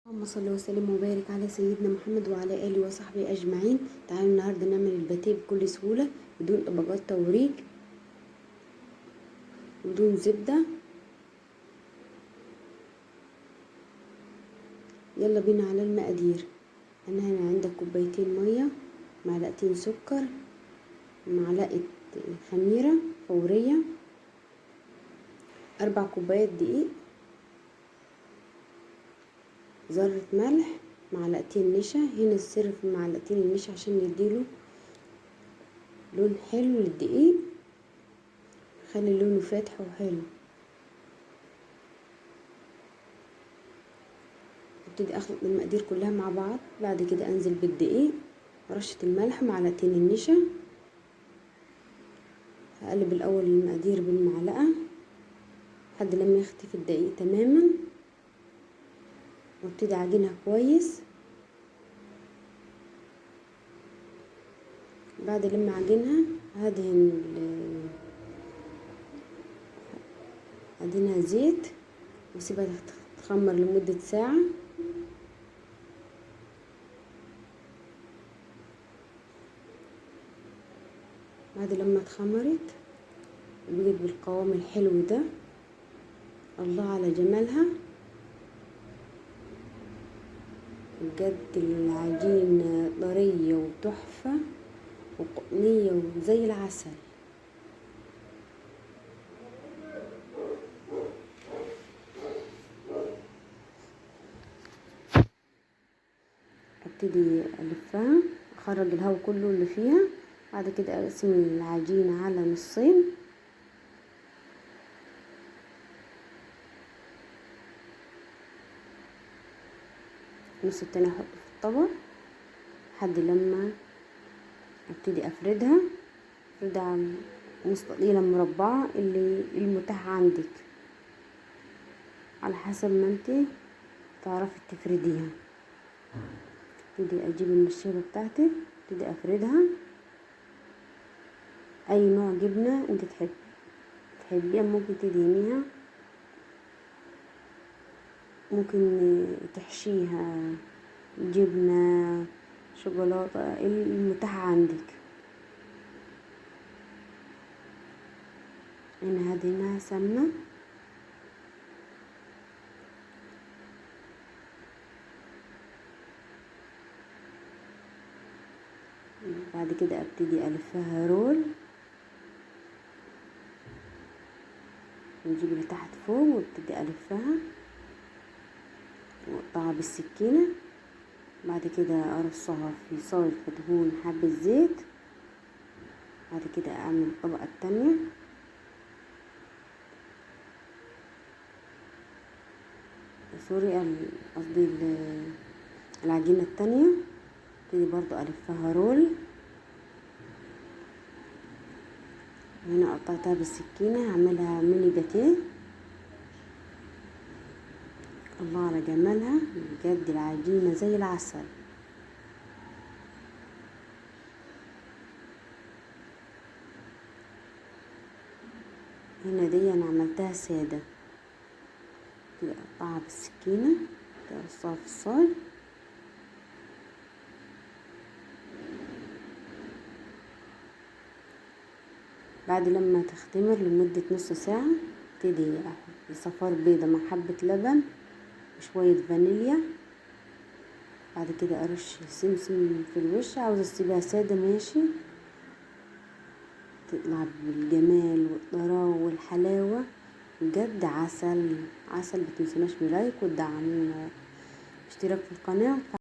اللهم صل وسلم وبارك على سيدنا محمد وعلى آله وصحبه أجمعين. تعالوا النهاردة نعمل الباتيه بكل سهولة بدون طبقات توريج بدون زبدة. يلا بينا على المقادير. أنا هنا عندك كوبايتين مية، معلقتين سكر، معلقة خميرة فورية، 4 كوبايات دقيق، ذرة ملح، معلقتين نشا. هنا السر في معلقتين النشا عشان يديله لون حلو للدقيق، خلي لونه فاتح وحلو. ابتدي اخلط المقادير كلها مع بعض، بعد كده انزل بالدقيق، رشة الملح، معلقتين النشا. هقلب الاول المقادير بالمعلقة لحد لما يختفي الدقيق تماما، وابتدي اعجنها كويس. بعد لما اعجنها هدهنها زيت واسيبها تخمر لمدة ساعة. بعد لما اتخمرت وبقت بالقوام الحلو ده، الله على جمالها بجد. العجينة طرية وتحفة وقطنية وزي العسل. ابتدي الفها، اخرج الهواء كله اللي فيها. بعد كده اقسم العجينة على نصين، النص التاني احطه في الطبق لحد لما ابتدي افردها مستطيلة مربعة اللي المتاح عندك على حسب ما انت تعرفي تفرديها. ابتدي اجيب المشيبة بتاعتي، ابتدي افردها اي نوع جبنة انت تحبيها، ممكن تدهنيها، ممكن تحشيها جبنة، شوكولاتة، المتاح عندك. انا هدهنها سمنة. بعد كده ابتدي الفها رول، نجيب اللي تحت فوق وابتدي الفها واقطعها بالسكينة. بعد كده ارصها في صاج دهون حبة زيت. بعد كده اعمل الطبقة التانية، قصدي العجينة التانية. ابتدي برضو الفها رول. هنا قطعتها بالسكينة، هعملها ميني باتيه. الله على جمالها بجد، العجينة زي العسل. هنا دي انا عملتها سادة، اقطعها بالسكينة، ارصها في الصاج. بعد لما تختمر لمدة نص ساعة ابتدي احط صفار بيضة مع حبة لبن وشوية فانيليا. بعد كده ارش سمسم في الوش، عاوزة تسيبها سادة ماشي، تطلع بالجمال والطراوة والحلاوة بجد. عسل عسل. متنسوناش بلايك وتدعمونا اشتراك في القناة.